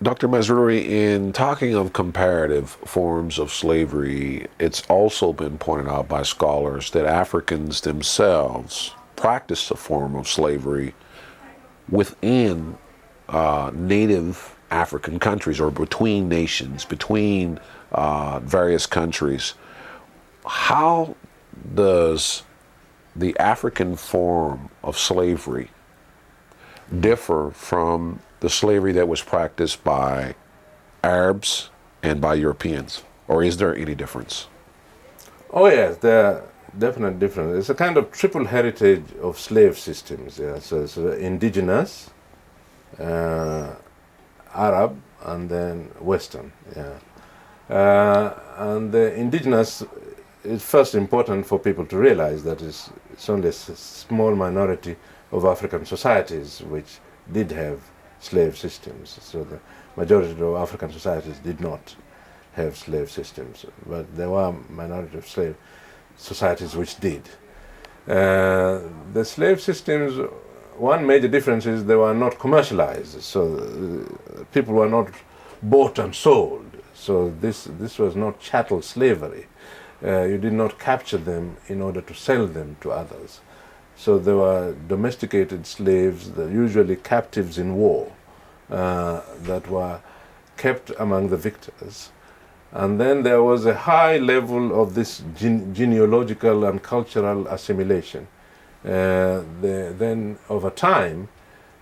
Dr. Mazrui, in talking of comparative forms of slavery, it's also been pointed out by scholars that Africans themselves practiced a form of slavery within native African countries or between nations, between various countries. How does the African form of slavery differ from the slavery that was practiced by Arabs and by Europeans? Or is there any difference? Oh yes, there are definite difference. It's a kind of triple heritage of slave systems. Yeah, so it's indigenous, uh, Arab, and then Western. Yeah, and the indigenous is first important for people to realize that it's only a small minority of African societies which did have slave systems. So the majority of African societies did not have slave systems, but there were a minority of slave societies which did. The slave systems, one major difference is they were not commercialized, so people were not bought and sold. So this was not chattel slavery. You did not capture them in order to sell them to others. So they were domesticated slaves, usually captives in war, that were kept among the victors. And then there was a high level of this genealogical and cultural assimilation. They then, over time,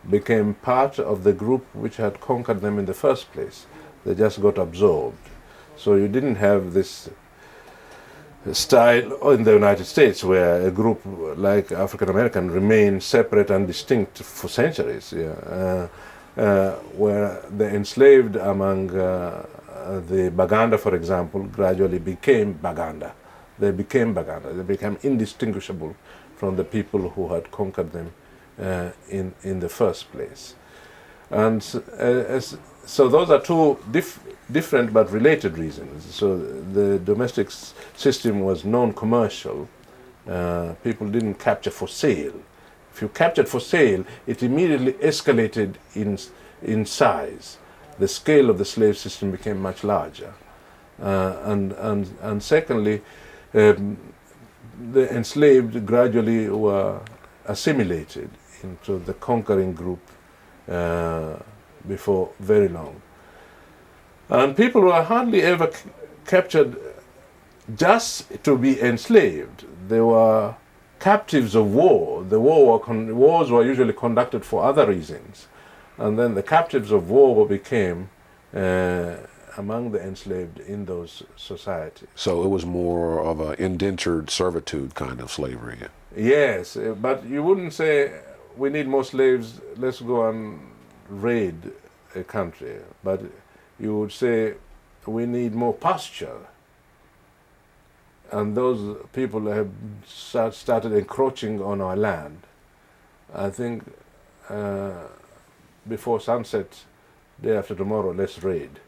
became part of the group which had conquered them in the first place. They just got absorbed. So you didn't have this style in the United States where a group like African American remained separate and distinct for centuries. Yeah. Where the enslaved among the Baganda, for example, gradually became Baganda. They became Baganda. They became indistinguishable from the people who had conquered them in the first place. And so those are two different but related reasons. So the domestic system was non-commercial. People didn't capture for sale. If you captured for sale, it immediately escalated in size. The scale of the slave system became much larger. And secondly, the enslaved gradually were assimilated into the conquering group before very long. And people were hardly ever captured just to be enslaved. They were captives of war. Wars were usually conducted for other reasons. And then the captives of war became among the enslaved in those societies. So it was more of an indentured servitude kind of slavery. Yes, but you wouldn't say we need more slaves, let's go and raid a country. But you would say we need more pasture. And those people have started encroaching on our land. I think before sunset, day after tomorrow, let's raid.